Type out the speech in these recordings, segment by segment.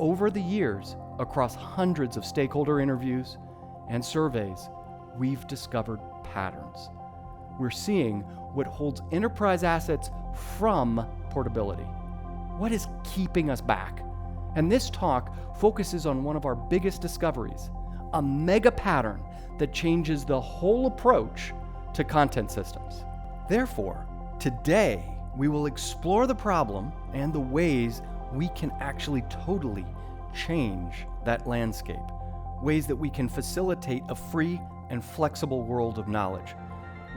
over the years, across hundreds of stakeholder interviews and surveys, we've discovered patterns. We're seeing what holds enterprise assets from portability. What is keeping us back? And this talk focuses on one of our biggest discoveries, a mega pattern that changes the whole approach to content systems. Therefore, today we will explore the problem and the ways we can actually totally change that landscape, ways that we can facilitate a free and flexible world of knowledge,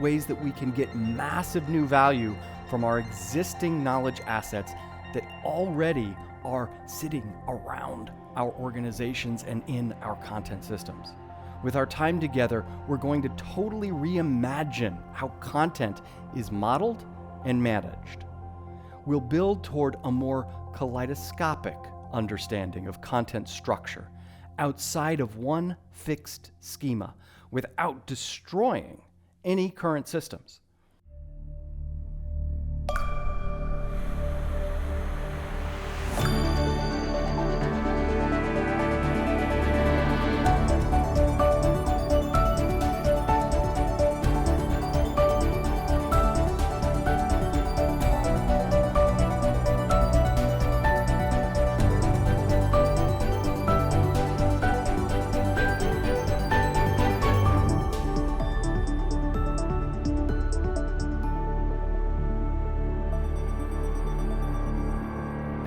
ways that we can get massive new value from our existing knowledge assets that already are sitting around our organizations and in our content systems. With our time together, we're going to totally reimagine how content is modeled and managed. We'll build toward a more kaleidoscopic understanding of content structure outside of one fixed schema without destroying any current systems.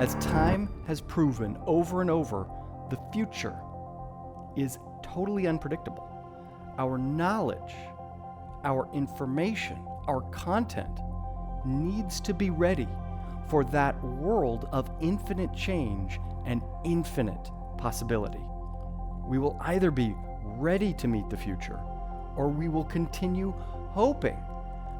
As time has proven over and over, the future is totally unpredictable. Our knowledge, our information, our content needs to be ready for that world of infinite change and infinite possibility. We will either be ready to meet the future, or we will continue hoping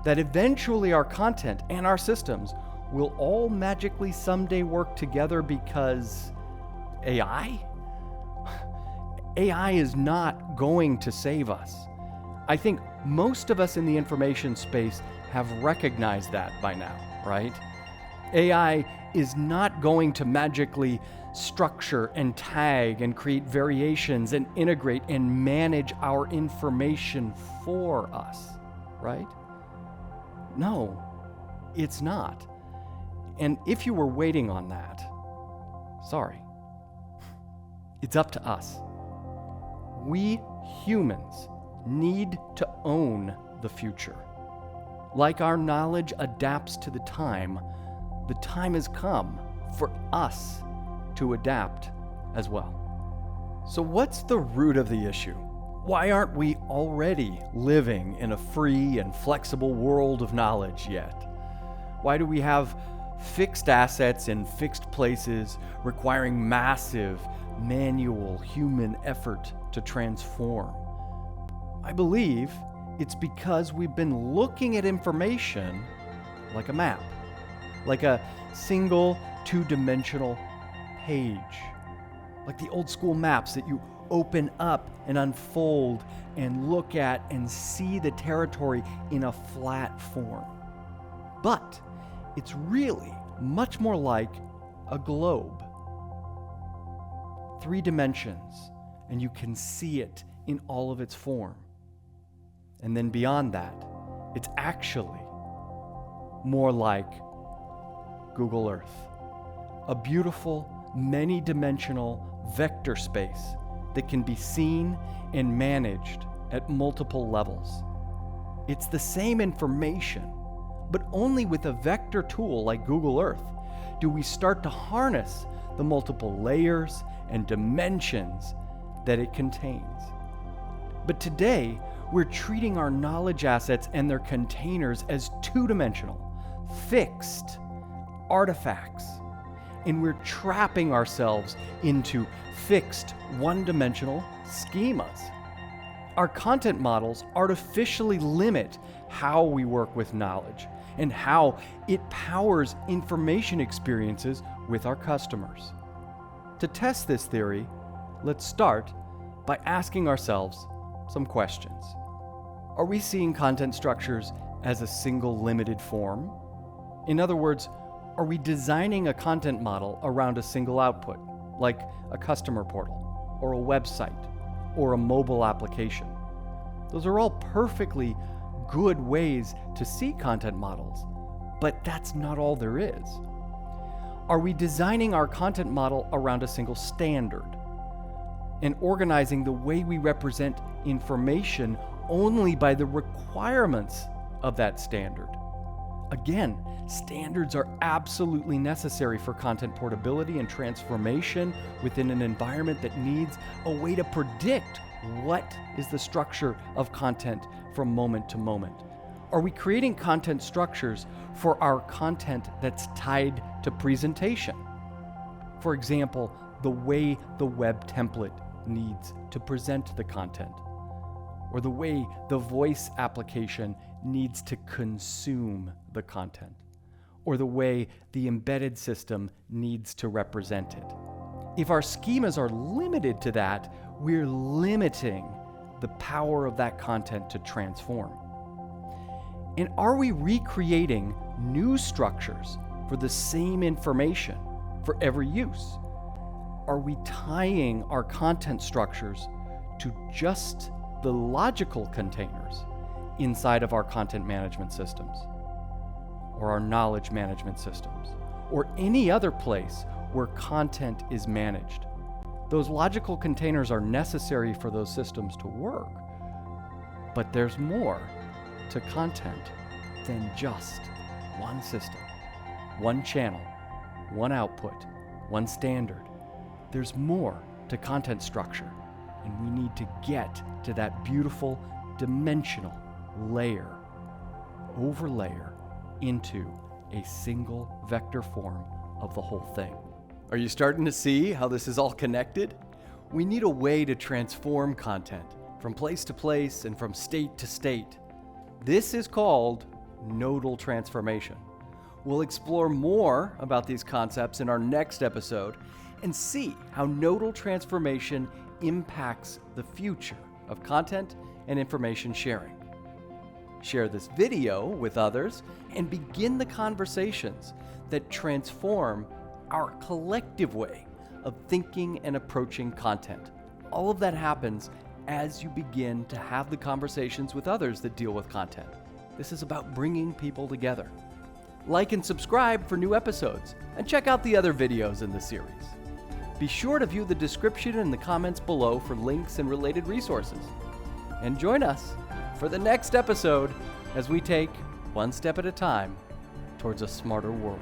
that eventually our content and our systems will all magically someday work together because AI? AI is not going to save us. I think most of us in the information space have recognized that by now, right? AI is not going to magically structure and tag and create variations and integrate and manage our information for us, right? No, it's not. And if you were waiting on that, sorry. It's up to us. We humans need to own the future. Like our knowledge adapts to the time has come for us to adapt as well. So what's the root of the issue? Why aren't we already living in a free and flexible world of knowledge yet? Why do we have fixed assets in fixed places requiring massive manual human effort to transform? I believe it's because we've been looking at information like a map, like a single two-dimensional page, like the old school maps that you open up and unfold and look at and see the territory in a flat form. But it's really much more like a globe. 3 dimensions, and you can see it in all of its form. And then beyond that, it's actually more like Google Earth, a beautiful, many-dimensional vector space that can be seen and managed at multiple levels. It's the same information, but only with a vector tool like Google Earth do we start to harness the multiple layers and dimensions that it contains. But today, we're treating our knowledge assets and their containers as two-dimensional, fixed artifacts, and we're trapping ourselves into fixed one-dimensional schemas. Our content models artificially limit how we work with knowledge and how it powers information experiences with our customers. To test this theory, let's start by asking ourselves some questions. Are we seeing content structures as a single limited form? In other words, are we designing a content model around a single output? like a customer portal, or a website, or a mobile application. Those are all perfectly good ways to see content models, but that's not all there is. Are we designing our content model around a single standard and organizing the way we represent information only by the requirements of that standard? Again, standards are absolutely necessary for content portability and transformation within an environment that needs a way to predict what is the structure of content from moment to moment. Are we creating content structures for our content that's tied to presentation? For example, the way the web template needs to present the content, or the way the voice application needs to consume the content, or the way the embedded system needs to represent it. If our schemas are limited to that, we're limiting the power of that content to transform. And are we recreating new structures for the same information for every use? Are we tying our content structures to just the logical containers inside of our content management systems, or our knowledge management systems, or any other place where content is managed? Those logical containers are necessary for those systems to work, but there's more to content than just one system, one channel, one output, one standard. There's more to content structure, and we need to get to that beautiful dimensional layer over layer into a single vector form of the whole thing. Are you starting to see how this is all connected? We need a way to transform content from place to place and from state to state. This is called nodal transformation. We'll explore more about these concepts in our next episode and see how nodal transformation impacts the future of content and information sharing. Share this video with others and begin the conversations that transform our collective way of thinking and approaching content. All of that happens as you begin to have the conversations with others that deal with content. This is about bringing people together. Like and subscribe for new episodes, and check out the other videos in the series. Be sure to view the description and the comments below for links and related resources. And join us for the next episode as we take one step at a time towards a smarter world.